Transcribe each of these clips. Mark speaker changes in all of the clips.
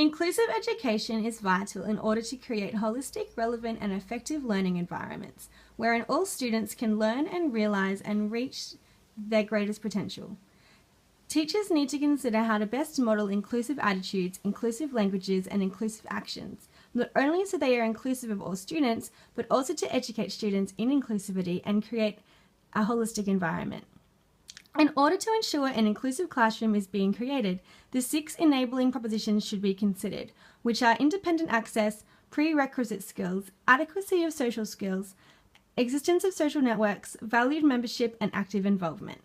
Speaker 1: Inclusive education is vital in order to create holistic, relevant, and effective learning environments wherein all students can learn and realize and reach their greatest potential. Teachers need to consider how to best model inclusive attitudes, inclusive languages, and inclusive actions, not only so they are inclusive of all students, but also to educate students in inclusivity and create a holistic environment. In order to ensure an inclusive classroom is being created, the 6 enabling propositions should be considered, which are independent access, prerequisite skills, adequacy of social skills, existence of social networks, valued membership, and active involvement.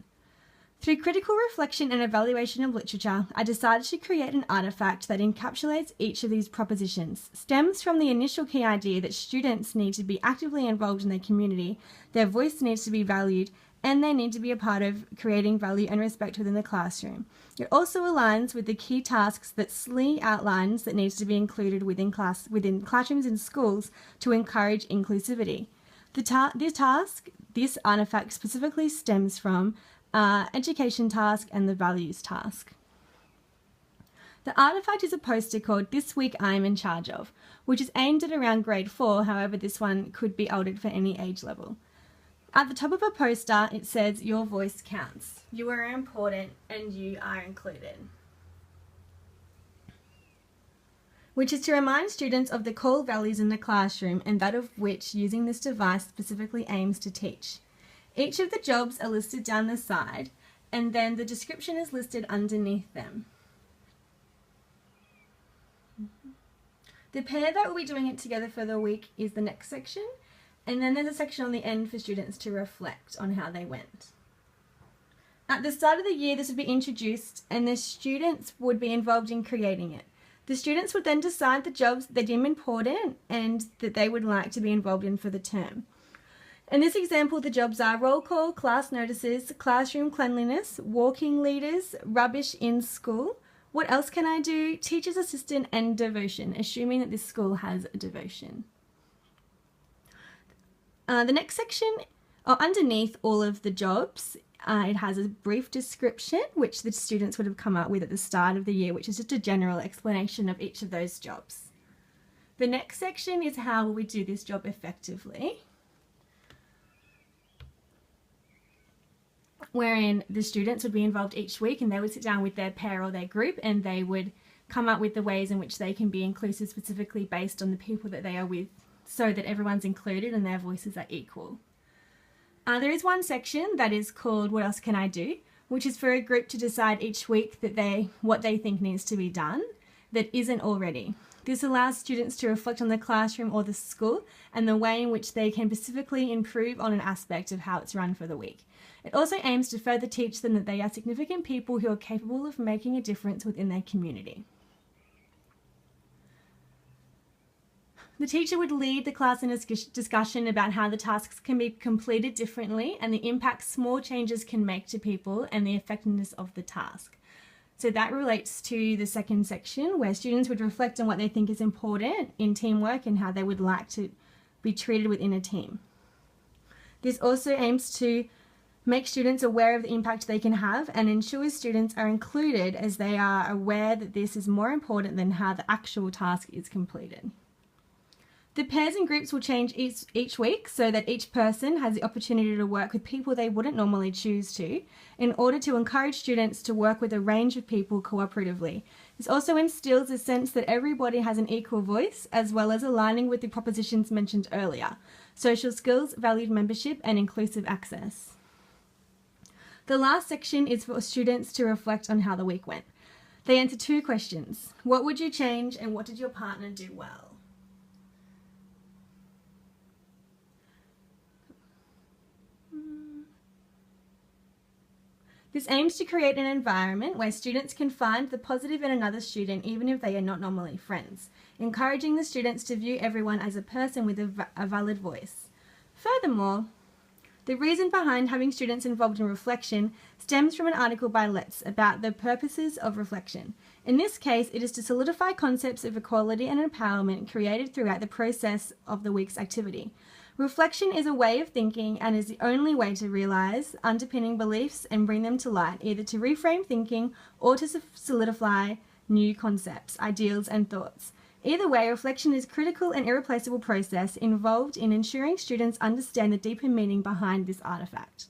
Speaker 1: Through critical reflection and evaluation of literature, I decided to create an artifact that encapsulates each of these propositions, stems from the initial key idea that students need to be actively involved in their community, their voice needs to be valued, and they need to be a part of creating value and respect within the classroom. It also aligns with the key tasks that SLE outlines that needs to be included within classrooms and schools to encourage inclusivity. This artifact specifically stems from education task and the values task. The artifact is a poster called This Week I'm in Charge Of, which is aimed at around grade 4, however this one could be altered for any age level. At the top of a poster it says, "Your voice counts, you are important and you are included," which is to remind students of the core values in the classroom and that of which using this device specifically aims to teach. Each of the jobs are listed down the side, and then the description is listed underneath them. The pair that will be doing it together for the week is the next section, and then there's a section on the end for students to reflect on how they went. At the start of the year, this would be introduced, and the students would be involved in creating it. The students would then decide the jobs they deem important and that they would like to be involved in for the term. In this example, the jobs are roll call, class notices, classroom cleanliness, walking leaders, rubbish in school, what else can I do, teacher's assistant, and devotion, assuming that this school has a devotion. The next section, underneath all of the jobs, it has a brief description which the students would have come up with at the start of the year, which is just a general explanation of each of those jobs. The next section is how will we do this job effectively, wherein the students would be involved each week and they would sit down with their pair or their group and they would come up with the ways in which they can be inclusive specifically based on the people that they are with, so that everyone's included and their voices are equal. There is one section that is called What Else Can I Do?, which is for a group to decide each week that what they think needs to be done that isn't already. This allows students to reflect on the classroom or the school and the way in which they can specifically improve on an aspect of how it's run for the week. It also aims to further teach them that they are significant people who are capable of making a difference within their community. The teacher would lead the class in a discussion about how the tasks can be completed differently and the impact small changes can make to people and the effectiveness of the task. So that relates to the second section where students would reflect on what they think is important in teamwork and how they would like to be treated within a team. This also aims to make students aware of the impact they can have and ensures students are included as they are aware that this is more important than how the actual task is completed. The pairs and groups will change each week so that each person has the opportunity to work with people they wouldn't normally choose to, in order to encourage students to work with a range of people cooperatively. This also instills a sense that everybody has an equal voice, as well as aligning with the propositions mentioned earlier: social skills, valued membership, and inclusive access. The last section is for students to reflect on how the week went. They answer 2 questions. What would you change and what did your partner do well? This aims to create an environment where students can find the positive in another student even if they are not normally friends, encouraging the students to view everyone as a person with a valid voice. Furthermore, the reason behind having students involved in reflection stems from an article by Letts about the purposes of reflection. In this case, it is to solidify concepts of equality and empowerment created throughout the process of the week's activity. Reflection is a way of thinking and is the only way to realise underpinning beliefs and bring them to light, either to reframe thinking or to solidify new concepts, ideals, and thoughts. Either way, reflection is a critical and irreplaceable process involved in ensuring students understand the deeper meaning behind this artifact.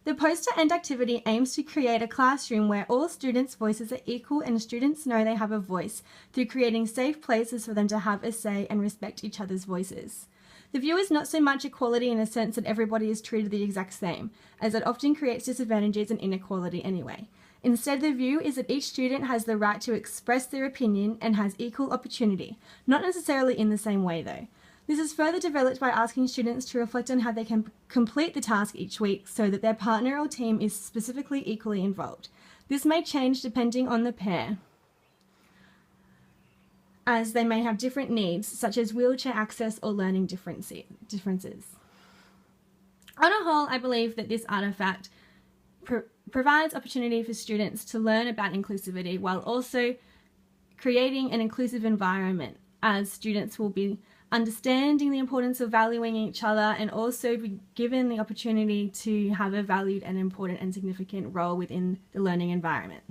Speaker 1: The poster and activity aims to create a classroom where all students' voices are equal and students know they have a voice through creating safe places for them to have a say and respect each other's voices. The view is not so much equality in a sense that everybody is treated the exact same, as it often creates disadvantages and inequality anyway. Instead, the view is that each student has the right to express their opinion and has equal opportunity, not necessarily in the same way though. This is further developed by asking students to reflect on how they can complete the task each week so that their partner or team is specifically equally involved. This may change depending on the pair, as they may have different needs, such as wheelchair access or learning differences. On a whole, I believe that this artifact provides opportunity for students to learn about inclusivity while also creating an inclusive environment, as students will be understanding the importance of valuing each other and also be given the opportunity to have a valued and important and significant role within the learning environment.